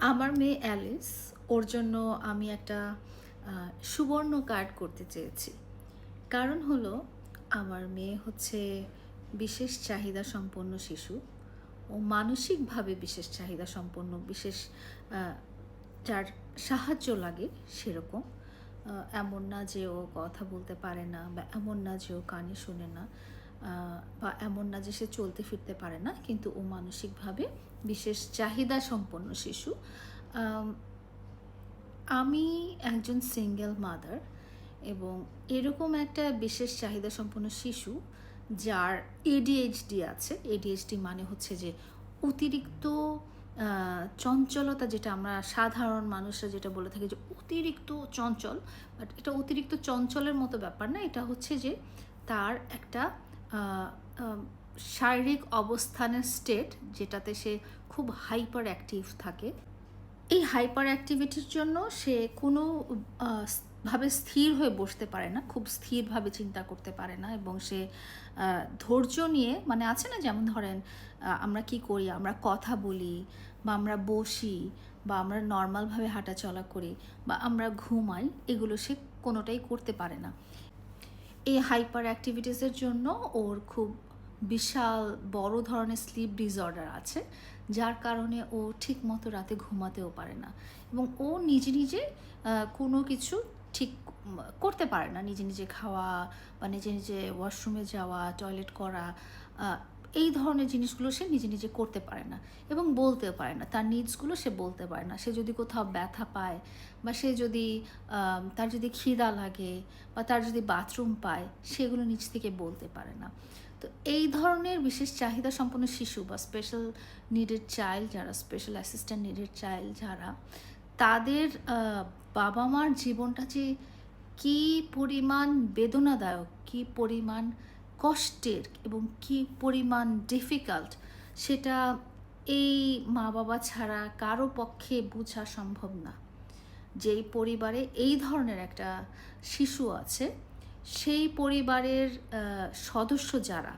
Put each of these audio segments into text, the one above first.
আমার মেয়ে অ্যালিস, ওর জন্য আমি একটা সুবর্ণ কার্ড করতে চেয়েছি। কারণ হলো, আমার মেয়ে হচ্ছে বিশেষ চাহিদা সম্পন্ন শিশু। ও মানসিকভাবে বিশেষ চাহিদা সম্পন্ন, বিশেষ যার সাহায্য লাগে সেরকম। এমন না যে ও কথা বলতে পারে না, বা এমন না যে ও কানে শোনে না, বা এমন না যে সে চলতে ফিরতে পারে না, কিন্তু ও মানসিকভাবে বিশেষ চাহিদা সম্পন্ন শিশু। আম, আমি একজন সিঙ্গেল মাদার, এবং এরকম একটা বিশেষ চাহিদা সম্পন্ন শিশু যার এডিএইচডি আছে। এডিএইচডি মানে হচ্ছে যে অতিরিক্ত চঞ্চলতা, যেটা আমরা সাধারণ মানুষরা যেটা বলে থাকি যে অতিরিক্ত চঞ্চল। বাট এটা অতিরিক্ত চঞ্চলের মতো ব্যাপার না, এটা হচ্ছে যে তার একটা আহ, আহ, শারীরিক অবস্থানের স্টেট, যেটাতে সে খুব হাইপার অ্যাক্টিভ থাকে। এই হাইপার অ্যাক্টিভিটির জন্য সে কোনো ভাবে স্থির হয়ে বসতে পারে না, খুব স্থিরভাবে চিন্তা করতে পারে না, এবং সে ধৈর্য নিয়ে, মানে আছে না, যেমন ধরেন আমরা কি করি, আমরা কথা বলি, বা আমরা বসি, বা আমরা নর্মালভাবে হাঁটাচলা করি, বা আমরা ঘুমাই, এগুলো সে কোনোটাই করতে পারে না। এই হাইপার অ্যাক্টিভিটিসের জন্য ওর খুব বিশাল বড় ধরনের স্লিপ ডিসঅর্ডার আছে, যার কারণে ও ঠিক মতো রাতে ঘুমাতেও পারে না, এবং ও নিজে নিজে কোনো কিছু ঠিক করতে পারে না। নিজে নিজে খাওয়া, বা নিজে নিজে ওয়াশরুমে যাওয়া, টয়লেট করা, এই ধরনের জিনিসগুলো সে নিজে নিজে করতে পারে না, এবং বলতেও পারে না। তার নিডসগুলো সে বলতে পারে না। সে যদি কোথাও ব্যথা পায়, বা সে যদি তার যদি খিদা লাগে, বা তার যদি বাথরুম পায়, সেগুলো নিজ থেকে বলতে পারে না। তো এই ধরনের বিশেষ চাহিদা সম্পন্ন শিশু, বা স্পেশাল নিডেড চাইল্ড যারা, স্পেশাল অ্যাসিস্ট্যান্ট নিডেড চাইল্ড যারা, তাদের বাবা মার জীবনটা যে কী পরিমাণ বেদনাদায়ক, কী পরিমাণ কষ্টের, এবং কী পরিমাণ ডিফিকাল্ট, সেটা এই মা বাবা ছাড়া কারো পক্ষে বোঝা সম্ভব না। যেই পরিবারে এই ধরনের একটা শিশু আছে, সেই পরিবারের সদস্য যারা,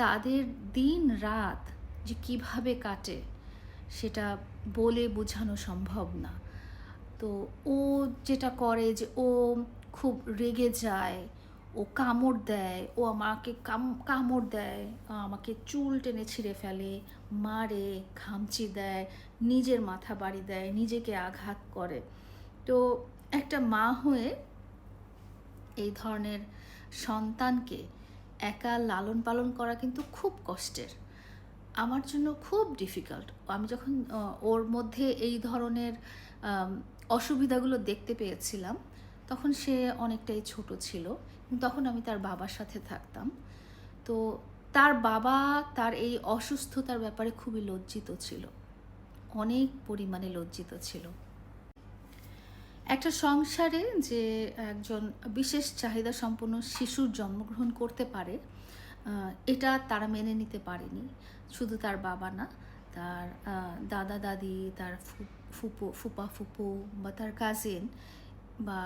তাদের দিন রাত যে কিভাবে কাটে, সেটা বলে বোঝানো সম্ভব না। তো ও যেটা করে যে ও খুব রেগে যায়, ও কামড় দেয়, ও আমাকে কামড় দেয়, আমাকে চুল টেনে ছিঁড়ে ফেলে, মারে, খামচি দেয়, নিজের মাথা বাড়ি দেয়, নিজেকে আঘাত করে। তো একটা মা হয়ে এই ধরনের সন্তানকে একা লালন পালন করা কিন্তু খুব কষ্টের, আমার জন্য খুব ডিফিকাল্ট। আমি যখন ওর মধ্যে এই ধরনের অসুবিধাগুলো দেখতে পেয়েছিলাম, তখন সে অনেকটাই ছোট ছিল, তখন আমি তার বাবার সাথে থাকতাম। তো তার বাবা তার এই অসুস্থতার ব্যাপারে খুবই লজ্জিত ছিল, অনেক পরিমাণে লজ্জিত ছিল। একটা সংসারে যে একজন বিশেষ চাহিদা সম্পন্ন শিশুর জন্মগ্রহণ করতে পারে, এটা তারা মেনে নিতে পারেনি। শুধু তার বাবা না, তার দাদা দাদি, তার ফুপা ফুপু, বা তার কাজিন, বা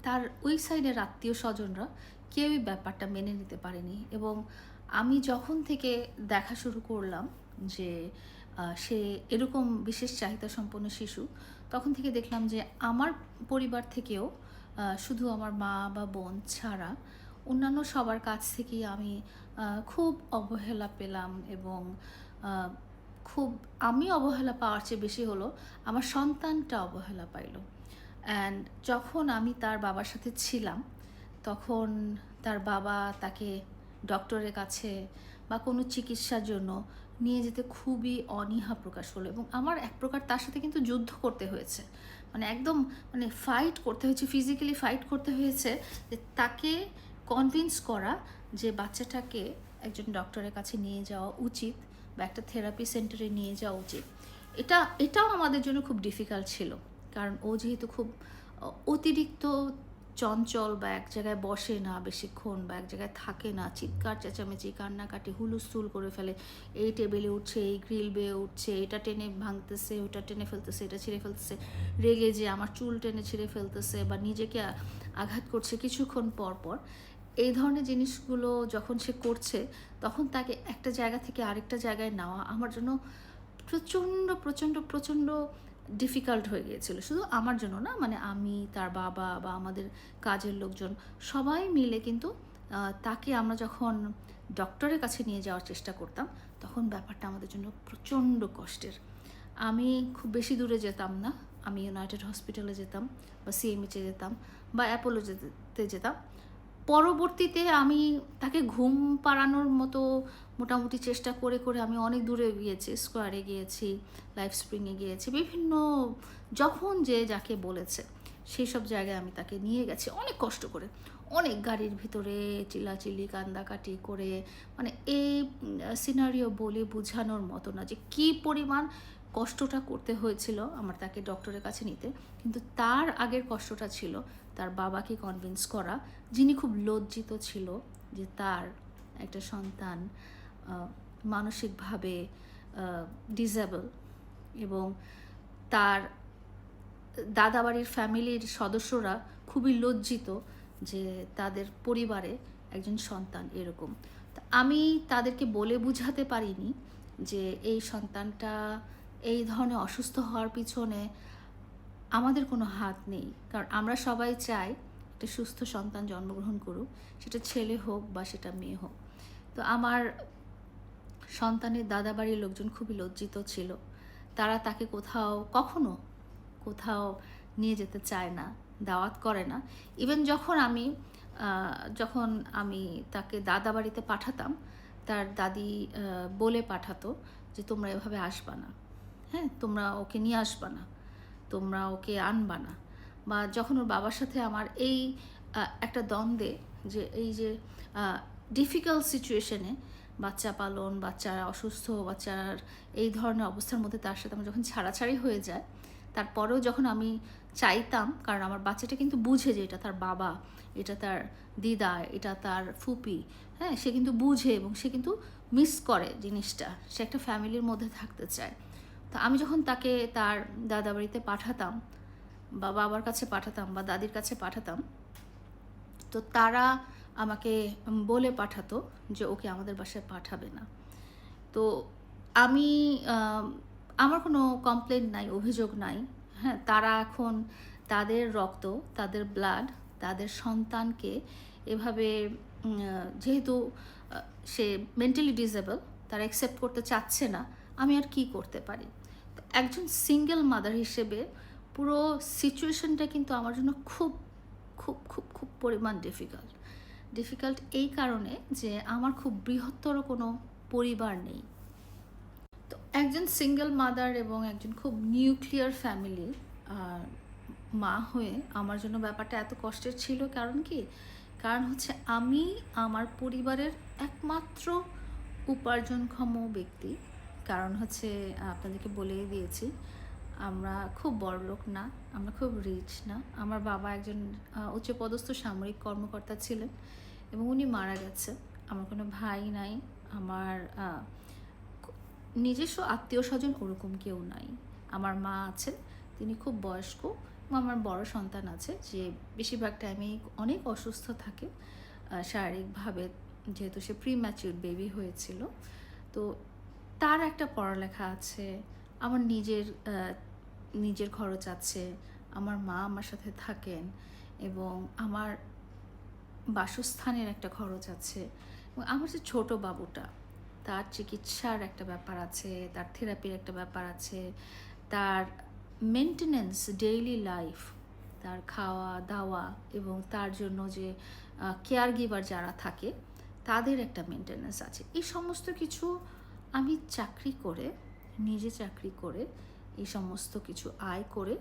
তার ওই সাইডের আত্মীয় স্বজনরা কেউই ব্যাপারটা মেনে নিতে পারেনি। এবং আমি যখন থেকে দেখা শুরু করলাম যে সে এরকম বিশেষ চাহিদা সম্পন্ন শিশু, তখন থেকে দেখলাম যে আমার পরিবার থেকেও, শুধু আমার মা বা বোন ছাড়া, অন্যান্য সবার কাছ থেকেই আমি খুব অবহেলা পেলাম। এবং খুব, আমি অবহেলা পাওয়ার চেয়ে বেশি হলো আমার সন্তানটা অবহেলা পাইল। অ্যান্ড যখন আমি তার বাবার সাথে ছিলাম, তখন তার বাবা তাকে ডক্টরের কাছে বা কোনো চিকিৎসার জন্য নিয়ে যেতে খুবই অনীহা প্রকাশ করলো, এবং আমার এক প্রকার তার সাথে কিন্তু যুদ্ধ করতে হয়েছে, মানে একদম, মানে ফাইট করতে হয়েছে, ফিজিক্যালি ফাইট করতে হয়েছে, যে তাকে কনভিন্স করা যে বাচ্চাটাকে একজন ডক্টরের কাছে নিয়ে যাওয়া উচিত, বা একটা থেরাপি সেন্টারে নিয়ে যাওয়া উচিত। এটাও আমাদের জন্য খুব ডিফিকাল্ট ছিল, কারণ ও যেহেতু খুব অতিরিক্ত চঞ্চল, বা এক জায়গায় বসে না বেশিক্ষণ, বা এক জায়গায় থাকে না, চিৎকার চেঁচামেচি, কান্নাকাটি, হুলুস্থুল করে ফেলে, এই টেবিলে উঠছে, এই গ্রিল বেয়ে উঠছে, এটা টেনে ভাঙতেছে, ওটা টেনে ফেলতেছে, এটা ছিঁড়ে ফেলতেছে, রেগে যে আমার চুল টেনে ছিঁড়ে ফেলতেছে, বা নিজেকে আঘাত করছে কিছুক্ষণ পর পর। এই ধরনের জিনিসগুলো যখন সে করছে, তখন তাকে একটা জায়গা থেকে আরেকটা জায়গায় নেওয়া আমার জন্য প্রচণ্ড প্রচণ্ড প্রচণ্ড ডিফিকাল্ট হয়ে গিয়েছিল, শুধু আমার জন্য না, মানে আমি, তার বাবা বা আমাদের কাজের লোকজন সবাই মিলে কিন্তু তাকে আমরা যখন ডক্টরের কাছে নিয়ে যাওয়ার চেষ্টা করতাম, তখন ব্যাপারটা আমাদের জন্য প্রচণ্ড কষ্টের। আমি খুব বেশি দূরে যেতাম না, আমি ইউনাইটেড হসপিটালে যেতাম বা সিএমএইচে যেতাম বা অ্যাপোলো যেতাম। পরবর্তীতে আমি তাকে ঘুম পাড়ানোর মতো মোটামুটি চেষ্টা করে করে আমি অনেক দূরে গিয়েছি, স্কোয়ারে গিয়েছি, লাইফ স্প্রিংয়ে গিয়েছি, বিভিন্ন যখন যে যাকে বলেছে সেই সব জায়গায় আমি তাকে নিয়ে গেছি অনেক কষ্ট করে, অনেক গাড়ির ভিতরে চিল্লাচিল্লি কান্দাকাটি করে, মানে এই সিনারিও বলে বোঝানোর মতো না যে কী পরিমাণ কষ্টটা করতে হয়েছিল আমার তাকে ডক্টরের কাছে নিতে। কিন্তু তার আগের কষ্টটা ছিল তার বাবাকে কনভিন্স করা, যিনি খুব লজ্জিত ছিল যে তার একটা সন্তান মানসিকভাবে ডিসেবল, এবং তার দাদাবাড়ির ফ্যামিলির সদস্যরা খুবই লজ্জিত যে তাদের পরিবারে একজন সন্তান এরকম। আমি তাদেরকে বলে বুঝাতে পারিনি যে এই সন্তানটা এই ধরনের অসুস্থ হওয়ার পিছনে আমাদের কোনো হাত নেই, কারণ আমরা সবাই চাই একটা সুস্থ সন্তান জন্মগ্রহণ করুক, সেটা ছেলে হোক বা সেটা মেয়ে হোক। তো আমার সন্তানের দাদাবাড়ির লোকজন খুবই লজ্জিত ছিল, তারা তাকে কোথাও নিয়ে যেতে চায় না, দাওয়াত করে না। ইভেন যখন আমি তাকে দাদাবাড়িতে পাঠাতাম, তার দাদি বলে পাঠাতো যে তোমরা এভাবে আসবা না, হ্যাঁ, তোমরা ওকে নিয়ে আসবা না, তোমরা ওকে আনবা না। বা যখন ওর বাবার সাথে আমার এই একটা দ্বন্দ্বে, যে এই যে ডিফিকাল্ট সিচুয়েশনে বাচ্চা পালন, বাচ্চার অসুস্থ, বাচ্চার এই ধরনের অবস্থার মধ্যে তার সাথে আমার যখন ছাড়াছাড়ি হয়ে যায়, তারপরেও যখন আমি চাইতাম, কারণ আমার বাচ্চাটা কিন্তু বুঝে যে এটা তার বাবা, এটা তার দিদা, এটা তার ফুপি, হ্যাঁ, সে কিন্তু বুঝে এবং সে কিন্তু মিস করে জিনিসটা, সে একটা ফ্যামিলির মধ্যে থাকতে চায়। তো আমি যখন তাকে তার দাদাবাড়িতে পাঠাতাম বা বাবার কাছে পাঠাতাম বা দাদির কাছে পাঠাতাম, তো তারা আমাকে বলে পাঠাতো যে ওকে আমাদের বাসায় পাঠাবে না। তো আমি আমার কোনো কমপ্লেন নাই, অভিযোগ নাই, হ্যাঁ, তারা এখন তাদের রক্ত, তাদের ব্লাড, তাদের সন্তানকে এভাবে যেহেতু সে মেন্টালি ডিসেবল, তারা অ্যাকসেপ্ট করতে চাচ্ছে না, আমি আর কি করতে পারি। তো একজন সিঙ্গেল মাদার হিসেবে পুরো সিচুয়েশনটা কিন্তু আমার জন্য খুব খুব খুব খুব পরিমাণ ডিফিকাল্ট এই কারণে যে আমার খুব বৃহত্তর কোনো পরিবার নেই। তো একজন সিঙ্গেল মাদার এবং একজন খুব নিউক্লিয়ার ফ্যামিলি মা হয়ে আমার জন্য ব্যাপারটা এত কষ্টের ছিল। কারণ হচ্ছে আমি আমার পরিবারের একমাত্র উপার্জনক্ষম ব্যক্তি। কারণ হচ্ছে আপনাদেরকে বলেই দিয়েছি, আমরা খুব বড়লোক না, আমরা খুব রিচ না। আমার বাবা একজন উচ্চপদস্থ সামরিক কর্মকর্তা ছিলেন এবং উনি মারা গেছে। আমার কোনো ভাই নাই, আমার নিজস্ব আত্মীয় স্বজন ওরকম কেউ নাই। আমার মা আছেন, তিনি খুব বয়স্ক, এবং আমার বড় সন্তান আছে যে বেশিরভাগ টাইমে অনেক অসুস্থ থাকে শারীরিকভাবে, যেহেতু সে প্রিম্যাচিউর বেবি হয়েছিল। তো তার একটা পড়ালেখা আছে, আমার নিজের খরচ আছে, আমার মা আমার সাথে থাকেন, এবং আমার বাসস্থানের একটা খরচ আছে, এবং আমার যে ছোটো বাবুটা, তার চিকিৎসার একটা ব্যাপার আছে, তার থেরাপির একটা ব্যাপার আছে, তার মেনটেনেন্স, ডেইলি লাইফ, তার খাওয়া দাওয়া, এবং তার জন্য যে কেয়ার গিভার যারা থাকে তাদের একটা মেনটেনেন্স আছে। এই সমস্ত কিছু আমি নিজে চাকরি করে এই সমস্ত কিছু আয় করে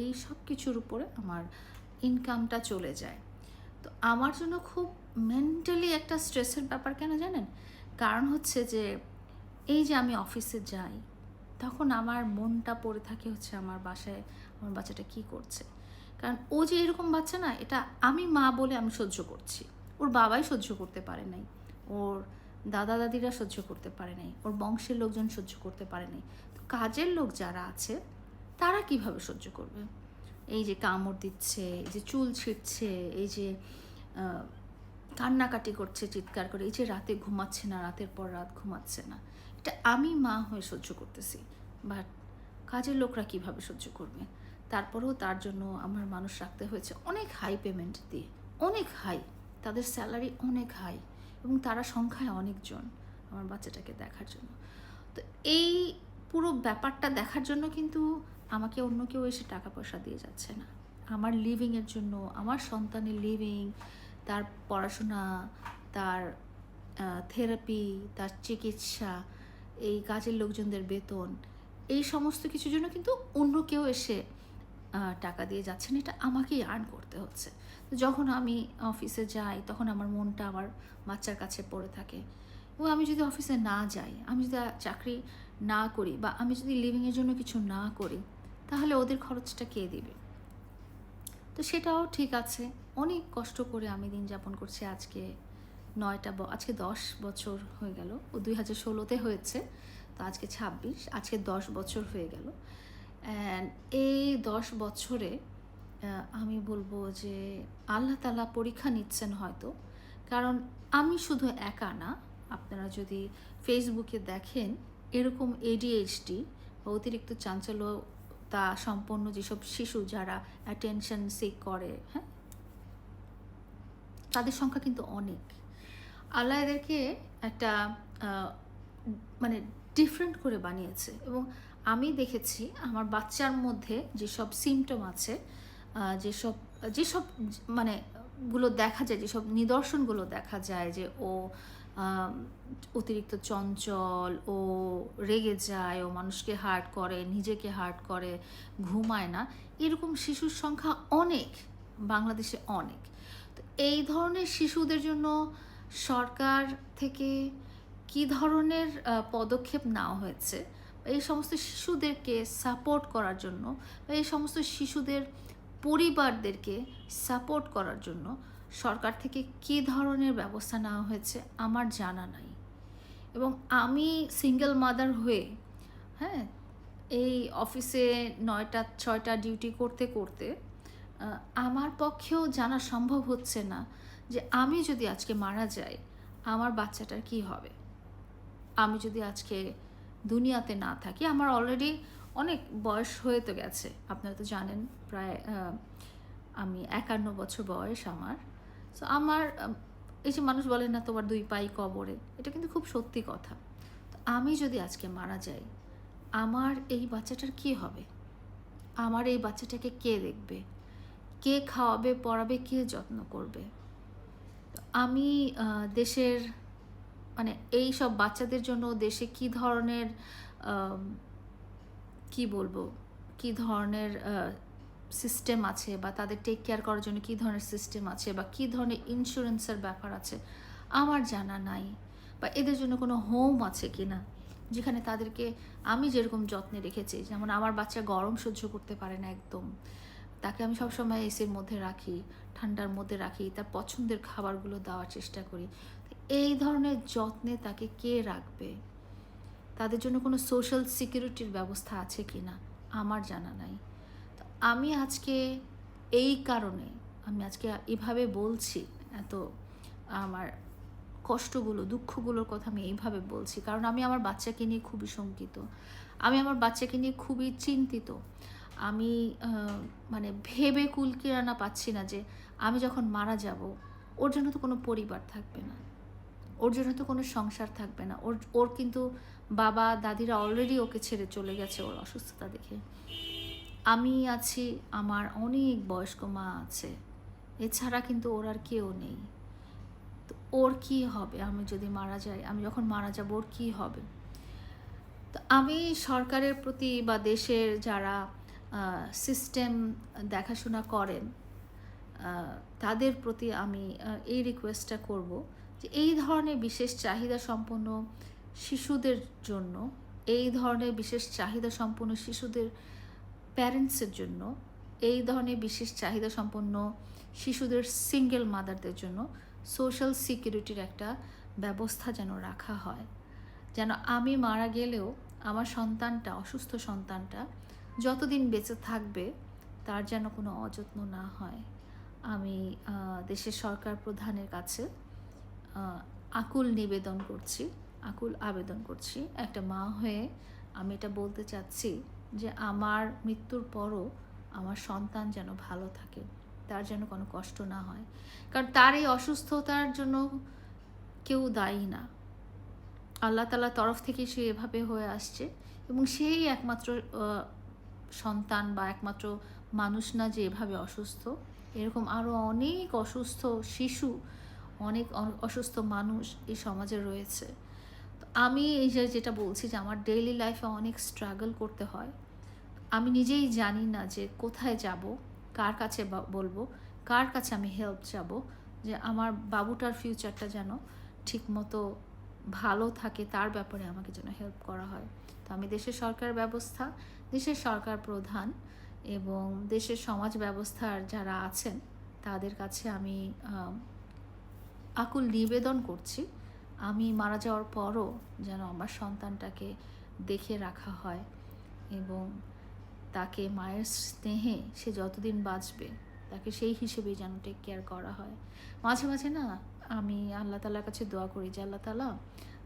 এই সব কিছুর উপরে আমার ইনকামটা চলে যায়। তো আমার জন্য খুব মেন্টালি একটা স্ট্রেসের ব্যাপার, কেন জানেন? কারণ হচ্ছে যে এই যে আমি অফিসে যাই, তখন আমার মনটা পড়ে থাকে হচ্ছে আমার বাসায় আমার বাচ্চাটা কী করছে। কারণ ও যে এরকম বাচ্চা না, এটা আমি মা বলে আমি সহ্য করছি, ওর বাবাই সহ্য করতে পারে নাই, ওর দাদা দাদিরা সহ্য করতে পারে নাই, ওর বংশের লোকজন সহ্য করতে পারে নাই। তো কাজের লোক যারা আছে তারা কিভাবে সহ্য করবে? এই যে কামড় দিচ্ছে, এই যে চুল ছিঁড়ছে, এই যে কান্নাকাটি করছে চিৎকার করে, এই যে রাতে ঘুমাচ্ছে না, রাতের পর রাত ঘুমাচ্ছে না, এটা আমি মা হয়ে সহ্য করতেছি। বাট কাজের লোকরা কিভাবে সহ্য করবে? তারপরেও তার জন্য আমার মানুষ রাখতে হয়েছে অনেক হাই পেমেন্ট দিয়ে, অনেক হাই, তাদের স্যালারি অনেক হাই, এবং তারা সংখ্যায় অনেকজন আমার বাচ্চাটাকে দেখার জন্য। তো এই পুরো ব্যাপারটা দেখার জন্য কিন্তু আমাকে অন্য কেউ এসে টাকা পয়সা দিয়ে যাচ্ছে না। আমার লিভিংয়ের জন্য, আমার সন্তানের লিভিং, তার পড়াশোনা, তার থেরাপি, তার চিকিৎসা, এই কাজের লোকজনদের বেতন, এই সমস্ত কিছুর জন্য কিন্তু অন্য কেউ এসে টাকা দিয়ে যাচ্ছেন, এটা আমাকেই আর্ন করতে হচ্ছে। তো যখন আমি অফিসে যাই তখন আমার মনটা আমার বাচ্চার কাছে পড়ে থাকে, এবং আমি যদি অফিসে না যাই, আমি যদি চাকরি না করি, বা আমি যদি লিভিংয়ের জন্য কিছু না করি, তাহলে ওদের খরচটা কে দিবে? তো সেটাও ঠিক আছে। অনেক কষ্ট করে আমি দিন যাপন করছি। আজকে আজকে 10 বছর হয়ে গেল। ও 2016-তে হয়েছে, তো আজকে 26, আজকে 10 বছর হয়ে গেল। অ্যান্ড এই 10 বছরে আমি বলবো যে আল্লাহ তাআলা পরীক্ষা নিচ্ছেন হয়তো। কারণ আমি শুধু একা না, আপনারা যদি ফেসবুকে দেখেন, এরকম ADHD বা অতিরিক্ত চাঞ্চল্যতা সম্পন্ন যেসব শিশু যারা অ্যাটেনশন সিক করে, হ্যাঁ, তাদের সংখ্যা কিন্তু অনেক। আল্লাহ এদেরকে একটা মানে ডিফারেন্ট করে বানিয়েছে, এবং আমি দেখেছি আমার বাচ্চার মধ্যে যেসব সিমটম আছে, যেসব যেসব মানে গুলো দেখা যায়, যেসব নিদর্শনগুলো দেখা যায়, যে ও অতিরিক্ত চঞ্চল, ও রেগে যায়, ও মানুষকে হার্ট করে, নিজেকে হার্ট করে, ঘুমায় না, এরকম শিশুর সংখ্যা অনেক, বাংলাদেশে অনেক। তো এই ধরনের শিশুদের জন্য সরকার থেকে কী ধরনের পদক্ষেপ নেওয়া হয়েছে, এই সমস্ত শিশুদেরকে সাপোর্ট করার জন্য, বা এই সমস্ত শিশুদের পরিবারদেরকে সাপোর্ট করার জন্য সরকার থেকে কী ধরনের ব্যবস্থা নেওয়া হয়েছে আমার জানা নাই। এবং আমি সিঙ্গেল মাদার হয়ে, হ্যাঁ, এই অফিসে 9টা 6টা ডিউটি করতে করতে আমার পক্ষেও জানা সম্ভব হচ্ছে না যে আমি যদি আজকে মারা যাই, আমার বাচ্চাটার কি হবে। আমি যদি আজকে দুনিয়াতে না থাকি, আমার অলরেডি অনেক বয়স হয়ে তো গেছে, আপনারা তো জানেন, প্রায় আমি 51 বছর বয়স আমার। সো আমার এই যে মানুষ বলে না তোমার 2 পাই কবরে, এটা কিন্তু খুব সত্যি কথা। তো আমি যদি আজকে মারা যাই, আমার এই বাচ্চাটার কি হবে? আমার এই বাচ্চাটাকে কে দেখবে? কে খাওয়াবে, পড়াবে, কে যত্ন করবে? আমি দেশের মানে এই সব বাচ্চাদের জন্য দেশে কি ধরনের কি বলবো, কি ধরনের সিস্টেম আছে, বা তাদের টেক কেয়ার করার জন্য কি ধরনের সিস্টেম আছে, বা কি ধরনের ইন্স্যুরেন্সের ব্যাপার আছে, আমার জানা নাই। বা এদের জন্য কোনো হোম আছে কি না, যেখানে তাদেরকে আমি যেরকম যত্নে রেখেছি, যেমন আমার বাচ্চা গরম সহ্য করতে পারে না একদম, তাকে আমি সবসময় এসির মধ্যে রাখি, ঠান্ডার মধ্যে রাখি, তার পছন্দের খাবারগুলো দেওয়ার চেষ্টা করি। এই ধরনের যত্নে তাকে কে রাখবে? তাদের জন্য কোনো সোশ্যাল সিকিউরিটির ব্যবস্থা আছে কি না, আমার জানা নাই। তো আমি আজকে এই কারণে আমি আজকে এভাবে বলছি, এত আমার কষ্টগুলো, দুঃখগুলোর কথা আমি এইভাবে বলছি, কারণ আমি আমার বাচ্চাকে নিয়ে খুবই শঙ্কিত, আমি আমার বাচ্চাকে নিয়ে খুবই চিন্তিত। আমি মানে ভেবে কুলকিরানা পাচ্ছি না যে আমি যখন মারা যাব, ওর জন্য তো কোনো পরিবার থাকবে না, ওর জন্য তো কোনো সংসার থাকবে না। ওর কিন্তু বাবা দাদিরা অলরেডি ওকে ছেড়ে চলে গেছে ওর অসুস্থতা দেখে। আমি আছি, আমার অনেক বয়স্ক মা আছে, এছাড়া কিন্তু ওর আর কেউ নেই। তো ওর কি হবে আমি যদি মারা যাই? আমি যখন মারা যাব ওর কি হবে? তো আমি সরকারের প্রতি বা দেশের যারা সিস্টেম দেখাশোনা করেন, তাদের প্রতি আমি এই রিকোয়েস্টটা করব যে এই ধরনের বিশেষ চাহিদা সম্পন্ন শিশুদের জন্য, এই ধরনের বিশেষ চাহিদা সম্পন্ন শিশুদের প্যারেন্টসের জন্য, এই ধরনের বিশেষ চাহিদা সম্পন্ন শিশুদের সিঙ্গেল মাদারদের জন্য সোশ্যাল সিকিউরিটির একটা ব্যবস্থা যেন রাখা হয়, যেন আমি মারা গেলেও আমার সন্তানটা, অসুস্থ সন্তানটা যতদিন বেঁচে থাকবে তার যেন কোনো অযত্ন না হয়। আমি দেশের সরকার প্রধানের কাছে আকুল আবেদন করছি, একটা মা হয়ে আমি এটা বলতে চাচ্ছি যে আমার মৃত্যুর পরও আমার সন্তান যেন ভালো থাকে, তার যেন কোনো কষ্ট না হয়। কারণ তার এই অসুস্থতার জন্য কেউ দায়ী না। আল্লাহ তাআলার তরফ থেকে সে এভাবে হয়ে আসছে এবং সেই একমাত্র সন্তান বা একমাত্র মানুষ না যে এভাবে অসুস্থ। এরকম আরও অনেক অসুস্থ শিশু, অনেক অসুস্থ মানুষ এই সমাজে রয়েছে। তো আমি এই যে যেটা বলছি যে আমার ডেইলি লাইফে অনেক স্ট্রাগল করতে হয়। আমি নিজেই জানি না যে কোথায় যাব, কার কাছে বলবো, কার কাছে আমি হেল্প চাবো, যে আমার বাবুটার ফিউচারটা যেন ঠিকমতো ভালো থাকে, তার ব্যাপারে আমাকে যেন হেল্প করা হয়। তো আমি দেশের সরকার ব্যবস্থা, দেশের সরকার প্রধান এবং দেশের সমাজ ব্যবস্থার যারা আছেন তাদের কাছে আমি আকুল নিবেদন করছি, আমি মারা যাওয়ার পরও যেন আমার সন্তানটাকে দেখে রাখা হয় এবং তাকে মায়ের স্নেহে সে যতদিন বাঁচবে তাকে সেই হিসেবেই যেন টেক কেয়ার করা হয়। মাঝে মাঝে না আমি আল্লাহ তাআলার কাছে দোয়া করি যে আল্লাহ তাআলা,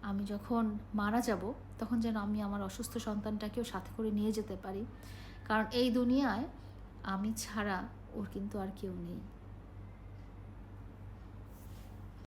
আমি যখন মারা যাব তখন যেন আমি আমার অসুস্থ সন্তানটাকেও সাথে করে নিয়ে যেতে পারি, কারণ এই দুনিয়ায় আমি ছাড়া ওর কিন্তু আর কেউ নেই।